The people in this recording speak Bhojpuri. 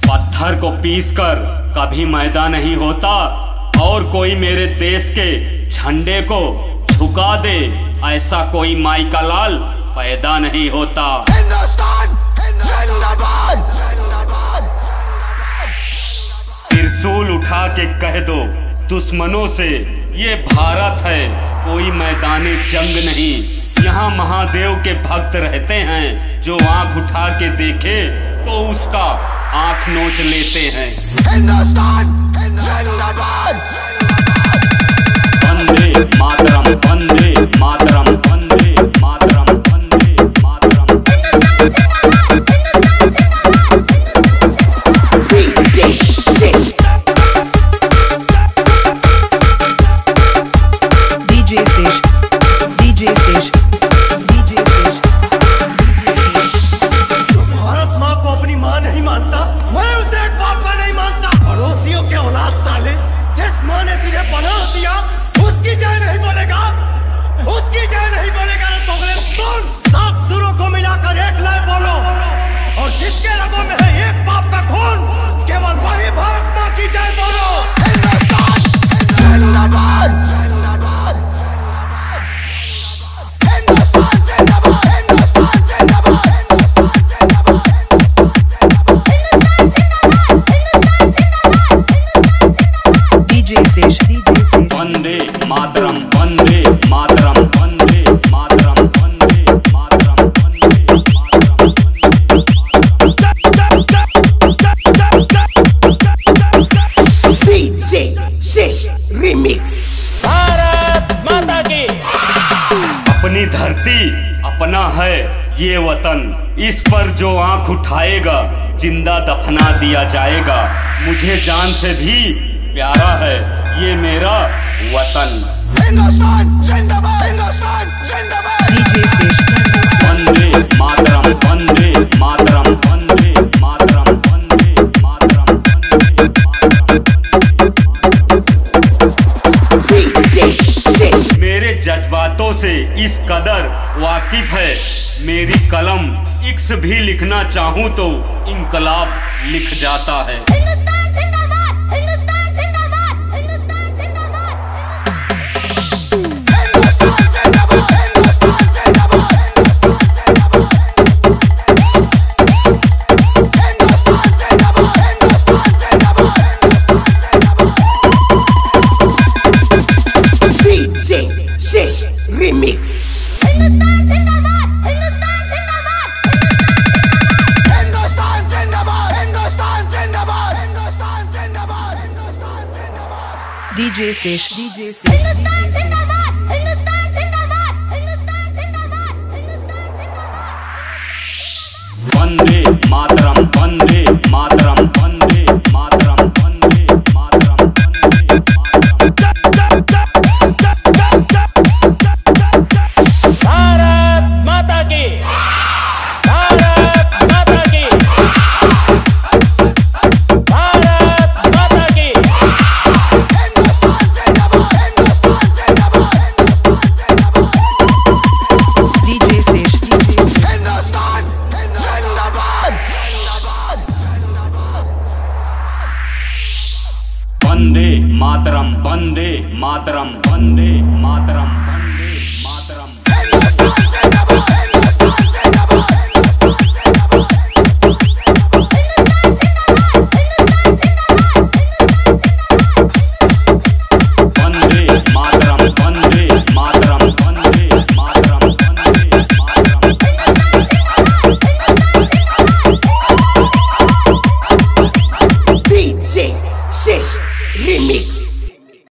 पत्थर को पीसकर कभी मैदा नहीं होता, और कोई मेरे देश के झंडे को झुका दे ऐसा कोई माई का लाल पैदा नहीं होता। त्रिशूल उठा के कह दो दुश्मनों से ये भारत है, कोई मैदाने जंग नहीं। यहाँ महादेव के भक्त रहते हैं, जो आंख उठा के देखे तो उसका आंख नोच लेते हैं। वंदे मातरम, वंदे मातरम, वंदे मातरम, वंदे मातरम। भारत माँ को अपनी माँ नहीं मानता, मैं उसे एक बाप का नहीं मानता। पड़ोसियों के औलाद साले, जिस माँ ने तुझे बना दिया उसकी जय नहीं बोलेगा, उसकी जय नहीं बोलेगा। दोगले सुन, 7 सुरों को मिलाकर एक लय बोलो, और जिसके रगों में है एक बाप का खून, केवल वही भारत माँ की जय बोलो। वंदे मातरम, वंदे मातरम, वंदे मातरम, वंदे मातरम, वंदे मातरम। डीजे शेष रिमिक्स। भारत माता की। अपनी धरती अपना है ये वतन, इस पर जो आंख उठाएगा जिंदा दफना दिया जाएगा। मुझे जान से भी प्यारा है ये मेरा वतन। हिंदुस्तान जिंदाबाद, हिंदुस्तान जिंदाबाद। डीजे शेष वंदे मातरम, वंदे मातरम, वंदे मातरम, वंदे मातरम, डीजे शेष। मेरे जज्बातों से इस कदर वाकिफ है मेरी कलम, इक्स भी लिखना चाहूँ तो इंकलाब लिख जाता है। हिंदुस्तान जिंदाबाद, हिंदुस्तान जिंदाबाद, हिंदुस्तान जिंदाबाद। डीजे शेष रिमिक्स। हिंदुस्तान जिंदाबाद, हिंदुस्तान जिंदाबाद। हिंदुस्तान जिंदाबाद, हिंदुस्तान जिंदाबाद, हिंदुस्तान जिंदाबाद, हिंदुस्तान जिंदाबाद। डीजे शेष, डीजे शेष। हिंदुस्तान जिंदाबाद, हिंदुस्तान जिंदाबाद, हिंदुस्तान जिंदाबाद, हिंदुस्तान जिंदाबाद। वंदे मातरम, वंदे मातरम, वंदे मातरम, वंदे मातरम, वंदे मातरम। भारत माता की। भारत माता की। भारत माता की। डीजे शेष, डीजे शेष। हिंदुस्तान जिंदाबाद। वंदे मातरम, वंदे मातरम, वंदे मातरम, वंदे मातरम। हिंदुस्तान जिंदाबाद।